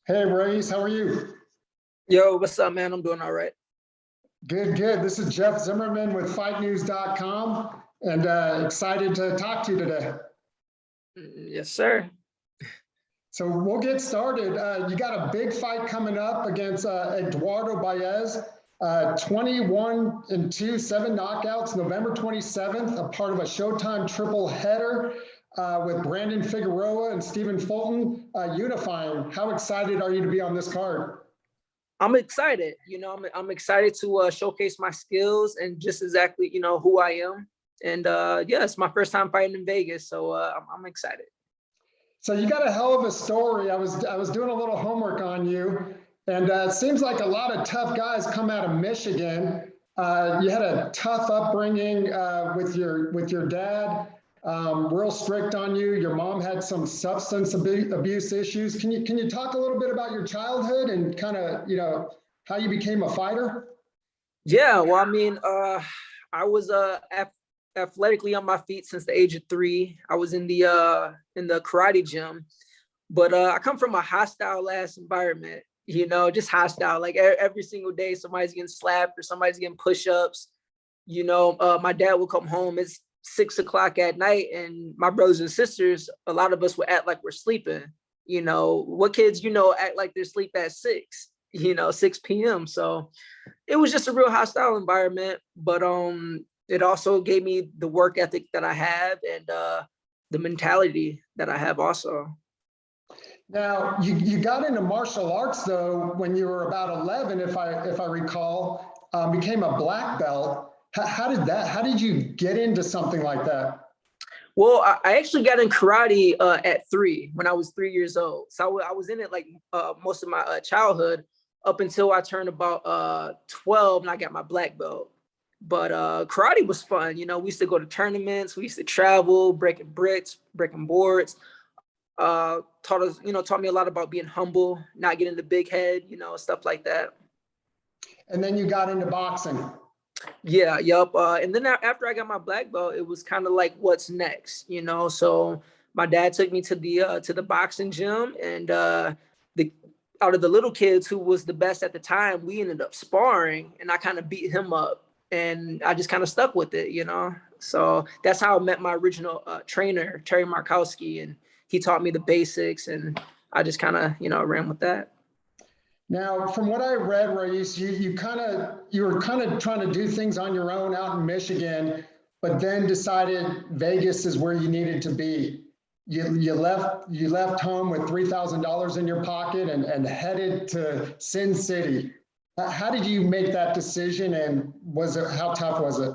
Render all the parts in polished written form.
Hey, Ra'eese, how are you? Yo, what's up, man? I'm doing all right. Good, good. This is Jeff Zimmerman with FightNews.com and excited to talk to you today. Yes, sir. So we'll get started. You got a big fight coming up against Eduardo Baez, 21-2, 7 knockouts, November 27th, a part of a Showtime triple header with Brandon Figueroa and Fulton unifying. How excited are you to be on this card? I'm excited. I'm excited to showcase my skills and just exactly, who I am. And yeah, it's my first time fighting in Vegas, so I'm excited. So you got a hell of a story. I was doing a little homework on you, and it seems like a lot of tough guys come out of Michigan. You had a tough upbringing with your dad, real strict on you. Your mom had some substance abuse issues. Can you talk a little bit about your childhood and kind of how you became a fighter? Yeah, well, I mean, I was athletically on my feet since the age of 3. I was in the karate gym, but I come from a hostile ass environment. Just hostile. Like every single day, somebody's getting slapped or somebody's getting push-ups. My dad would come home. It's 6 o'clock at night, and my brothers and sisters, a lot of us would act like we're sleeping. What kids, act like they're asleep at 6, 6 p.m. So it was just a real hostile environment, but it also gave me the work ethic that I have and the mentality that I have also. Now you got into martial arts though when you were about 11, if I recall, became a black belt. How did you get into something like that? Well, I actually got in karate at 3 when I was 3 years old. So I was in it like most of my childhood up until I turned about 12 and I got my black belt. But karate was fun. We used to go to tournaments. We used to travel, breaking bricks, breaking boards. Taught me a lot about being humble, not getting the big head, stuff like that. And then you got into boxing. Yeah, yep. And then after I got my black belt, it was kind of like, what's next, So my dad took me to the boxing gym, and the out of the little kids who was the best at the time, we ended up sparring, and I kind of beat him up, and I just kind of stuck with it, So that's how I met my original trainer, Terry Markowski, and he taught me the basics, and I just kind of ran with that. Now, from what I read, Ra'eese, you were kind of trying to do things on your own out in Michigan, but then decided Vegas is where you needed to be. You left home with $3,000 in your pocket and headed to Sin City. How did you make that decision, and how tough was it?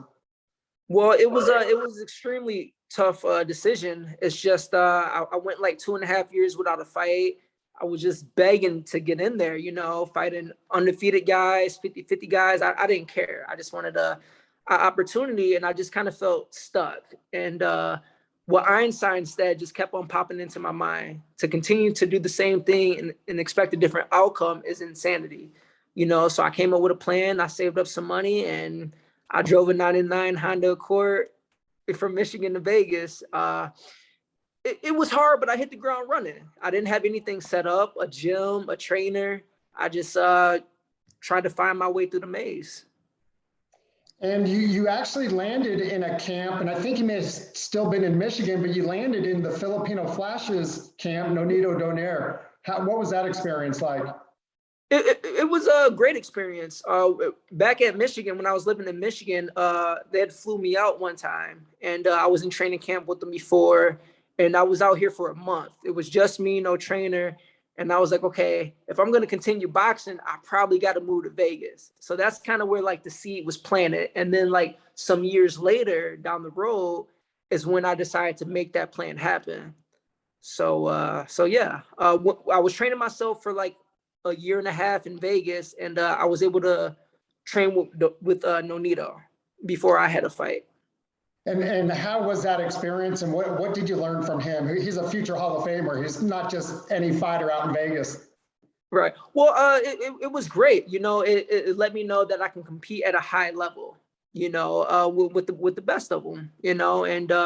Well, it was extremely tough decision. It's just I went like 2.5 years without a fight. I was just begging to get in there, fighting undefeated guys, 50-50 guys. I didn't care. I just wanted a opportunity, and I just kind of felt stuck. And what Einstein said just kept on popping into my mind. To continue to do the same thing and expect a different outcome is insanity. So I came up with a plan. I saved up some money, and I drove a 99 Honda Accord from Michigan to Vegas. It was hard, but I hit the ground running. I didn't have anything set up, a gym, a trainer. I just tried to find my way through the maze. And you actually landed in a camp, and I think you may have still been in Michigan, but you landed in the Filipino Flash's camp, Nonito Donaire. What was that experience like? It was a great experience. Back at Michigan, when I was living in Michigan, they had flew me out one time, and I was in training camp with them before, and I was out here for a month. It was just me, no trainer. And I was like, okay, if I'm going to continue boxing, I probably got to move to Vegas. So that's kind of where like the seed was planted. And then like some years later down the road is when I decided to make that plan happen. So yeah, I was training myself for like a year and a half in Vegas, and I was able to train with Nonito before I had a fight. And how was that experience, and what did you learn from him? He's a future Hall of Famer. He's not just any fighter out in Vegas. Right. Well, it was great. It let me know that I can compete at a high level, with the best of them, and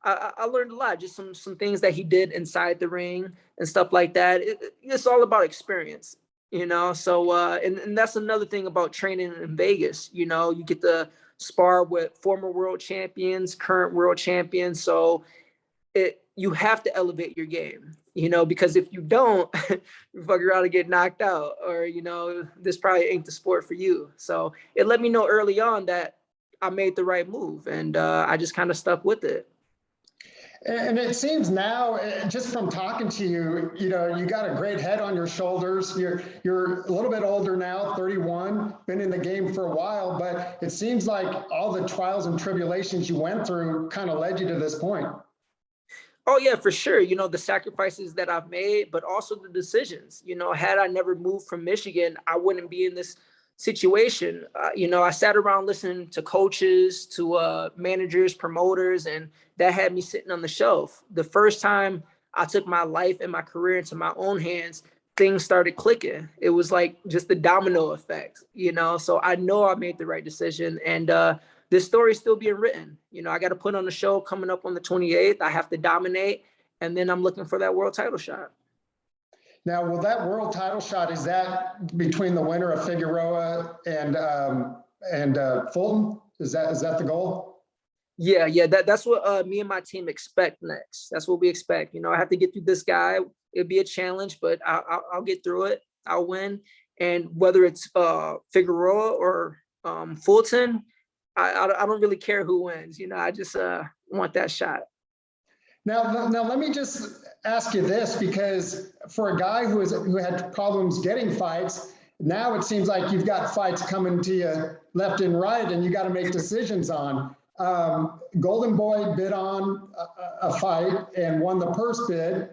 I learned a lot, just some things that he did inside the ring and stuff like that. It's all about experience, you know. So and that's another thing about training in Vegas. You know, you get to spar with former world champions, current world champions. So you have to elevate your game, you know, because if you don't, you fuck around and get knocked out, or, you know, this probably ain't the sport for you. So it let me know early on that I made the right move, and I just kind of stuck with it. And it seems now, just from talking to you, you know, you got a great head on your shoulders. You're a little bit older now, 31, been in the game for a while, but it seems like all the trials and tribulations you went through kind of led you to this point. Oh yeah, for sure. You know, the sacrifices that I've made, but also the decisions. You know, had I never moved from Michigan, I wouldn't be in this situation. You know, I sat around listening to coaches, to managers, promoters, and that had me sitting on the shelf. The first time I took my life and my career into my own hands, things started clicking. It was like just the domino effect, you know. So I know I made the right decision, and this story is still being written. You know, I got to put on a show coming up on the 28th. I have to dominate, and then I'm looking for that world title shot. Now, will that world title shot, is that between the winner of Figueroa and Fulton? Is that the goal? Yeah, that's what me and my team expect next. That's what we expect. You know, I have to get through this guy. It'll be a challenge, but I'll get through it. I'll win. And whether it's Figueroa or Fulton, I don't really care who wins. You know, I just want that shot. Now, let me just ask you this, because for a guy who had problems getting fights, now it seems like you've got fights coming to you left and right, and you got to make decisions on. Golden Boy bid on a fight and won the purse bid,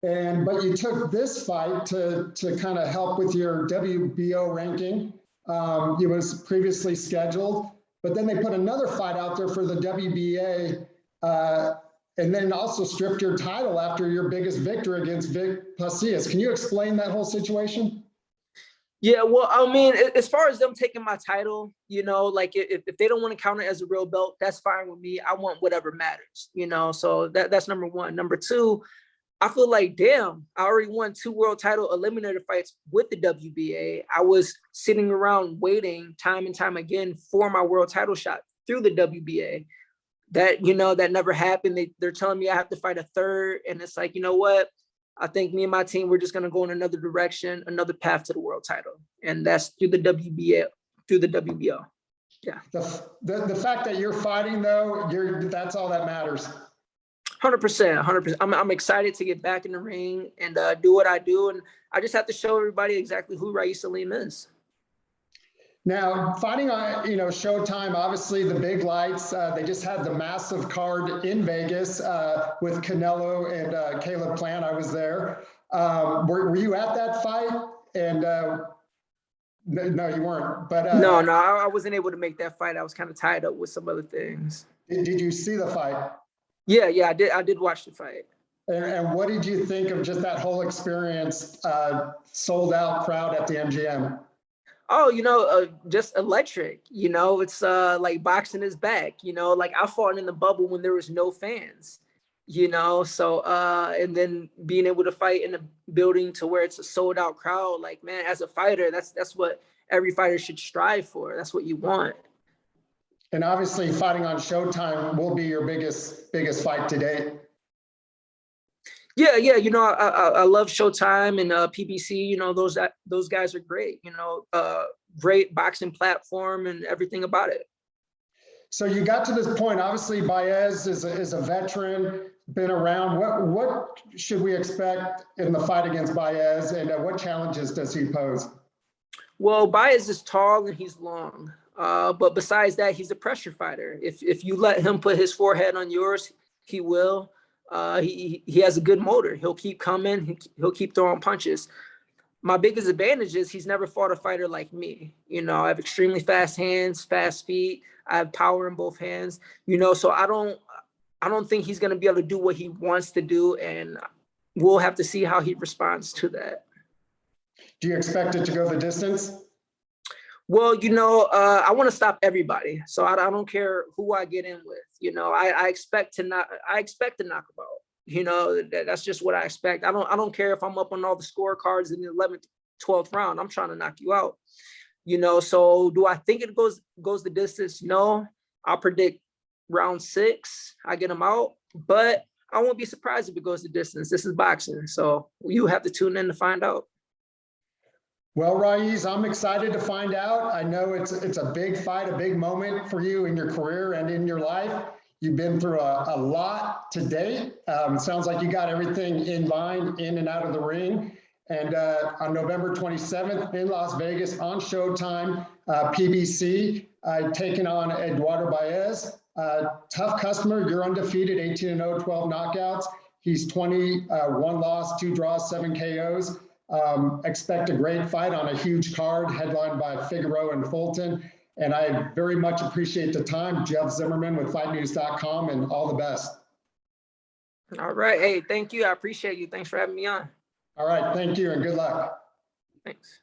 but you took this fight to kind of help with your WBO ranking. It was previously scheduled, but then they put another fight out there for the WBA. And then also stripped your title after your biggest victory against Vic Pasillas. Can you explain that whole situation? Yeah, well, I mean, as far as them taking my title, you know, like if they don't want to count it as a real belt, that's fine with me. I want whatever matters, you know, so that's number one. Number two, I feel like, damn, I already won 2 world title eliminator fights with the WBA. I was sitting around waiting time and time again for my world title shot through the WBA. That, you know, that never happened. They're telling me I have to fight a third. And it's like, you know what? I think me and my team, we're just going to go in another direction, another path to the world title. And that's through the WBA, through the WBO. Yeah. The fact that you're fighting, though, that's all that matters. 100%. I'm excited to get back in the ring and do what I do. And I just have to show everybody exactly who Ra'eese Aleem is. Now, fighting on, you know, Showtime, obviously the big lights, they just had the massive card in Vegas with Canelo and Caleb Plant. I was there. Were you at that fight? And no, you weren't. But no, I wasn't able to make that fight. I was kind of tied up with some other things. Did you see the fight? Yeah, I did watch the fight. And what did you think of just that whole experience, sold out crowd at the MGM? Oh, you know, just electric. You know, it's like boxing is back. You know, like I fought in the bubble when there was no fans. You know, so and then being able to fight in a building to where it's a sold out crowd. Like, man, as a fighter, that's what every fighter should strive for. That's what you want. And obviously, fighting on Showtime will be your biggest fight to date. Yeah. You know, I love Showtime and PBC. You know, those guys are great. You know, great boxing platform and everything about it. So you got to this point. Obviously, Baez is a veteran, been around. What should we expect in the fight against Baez, and what challenges does he pose? Well, Baez is tall and he's long, but besides that, he's a pressure fighter. If you let him put his forehead on yours, he will. He has a good motor. He'll keep coming. He'll keep throwing punches. My biggest advantage is he's never fought a fighter like me. You know, I have extremely fast hands, fast feet. I have power in both hands. You know, so I don't think he's going to be able to do what he wants to do, and we'll have to see how he responds to that. Do you expect it to go the distance? Well, you know, I want to stop everybody. So I don't care who I get in with. You know, I expect to knock him out. You know, that's just what I expect. I don't care if I'm up on all the scorecards in the 11th, 12th round. I'm trying to knock you out. You know, so do I think it goes the distance? No. I'll predict round 6, I get him out, but I won't be surprised if it goes the distance. This is boxing, so you have to tune in to find out. Well, Ra'eese, I'm excited to find out. I know it's a big fight, a big moment for you in your career and in your life. You've been through a lot to date. Sounds like you got everything in line, in and out of the ring. And on November 27th in Las Vegas on Showtime, PBC, taking on Eduardo Baez. Tough customer, you're undefeated, 18-0, 12 knockouts. He's 20, 1 loss, 2 draws, 7 KOs. Expect a great fight on a huge card headlined by Figueroa-Fulton. And I very much appreciate the time. Jeff Zimmerman with FightNews.com, and all the best. All right. Hey, thank you. I appreciate you. Thanks for having me on. All right. Thank you and good luck. Thanks.